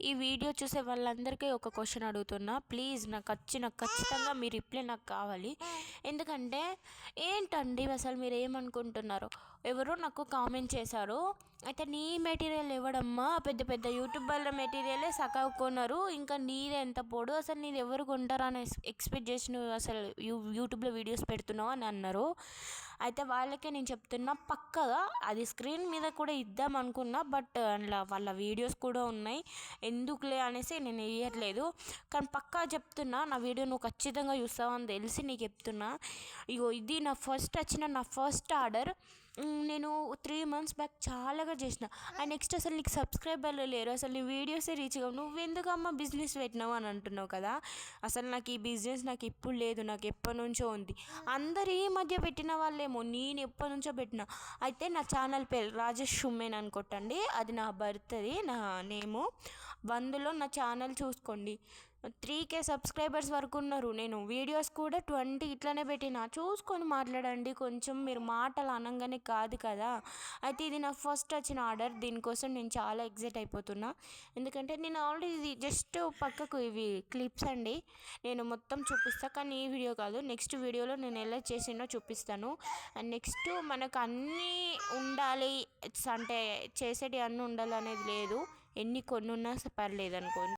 ఈ వీడియో చూసే వాళ్ళందరికీ ఒక క్వశ్చన్ అడుగుతున్నా, ప్లీజ్ నాకు ఖచ్చితంగా మీ రిప్లై నాకు కావాలి. ఎందుకంటే ఏంటండి అసలు మీరు ఏమనుకుంటున్నారు? ఎవరో నాకు కామెంట్ చేశారు, అయితే నీ మెటీరియల్ ఇవ్వడమ్మా, పెద్ద పెద్ద యూట్యూబర్ల మెటీరియలే సగం కొనరు, ఇంకా నీదే ఎంత పొడు, అసలు నీది ఎవరు కొంటారా అని ఎక్స్పెక్ట్ చేసి నువ్వు అసలు యూట్యూబ్లో వీడియోస్ పెడుతున్నావు అని అన్నారు. అయితే వాళ్ళకే నేను చెప్తున్నా, పక్కగా అది స్క్రీన్ మీద కూడా ఇద్దాం అనుకున్నా, బట్ అందులో వాళ్ళ వీడియోస్ కూడా ఉన్నాయి, ఎందుకులే అనేసి నేను వేయట్లేదు. కానీ పక్కా చెప్తున్నా, నా వీడియో నువ్వు ఖచ్చితంగా చూస్తావు అని తెలిసి నీకు చెప్తున్నా. ఇగో ఇది నా ఫస్ట్ ఆర్డర్. నేను 3 months బ్యాక్ చాలాగా చేసిన. అండ్ నెక్స్ట్ అసలు నీకు సబ్స్క్రైబర్లు లేరు, అసలు నీ వీడియోసే రీచ్ కావు, నువ్వెందుకమ్మా బిజినెస్ పెట్టినావు అని అంటున్నావు కదా. అసలు నాకు ఈ బిజినెస్ నాకు ఇప్పుడు లేదు, నాకు ఎప్పటి నుంచో ఉంది. అందరు ఈ మధ్య పెట్టిన వాళ్ళేమో, నేను ఎప్పటి నుంచో పెట్టిన. అయితే నా ఛానల్ పేరు రాజేష్ షుమ్మేన్ అని కొట్టండి, అది నా బర్త్ది, నా నేము. అందులో నా ఛానల్ చూసుకోండి. 3K సబ్స్క్రైబర్స్ వరకు ఉన్నారు. నేను వీడియోస్ కూడా 20 ఇట్లానే పెట్టిన, చూసుకొని మాట్లాడండి కొంచెం. మీరు మాటలు అనగానే కాదు కదా. అయితే ఇది నా ఫస్ట్ వచ్చిన ఆర్డర్, దీనికోసం నేను చాలా ఎగ్జైట్ అయిపోతున్నా. ఎందుకంటే నేను ఆల్రెడీ జస్ట్ పక్కకు ఇవి క్లిప్స్ అండి, నేను మొత్తం చూపిస్తాను, కానీ ఈ వీడియో కాదు, నెక్స్ట్ వీడియోలో నేను ఎలా చేసినో చూపిస్తాను. అండ్ నెక్స్ట్ మనకు అన్నీ ఉండాలి అంటే చేసేటి అన్నీ ఉండాలి అనేది లేదు, కొన్ని ఉన్నా పర్లేదు అనుకోండి.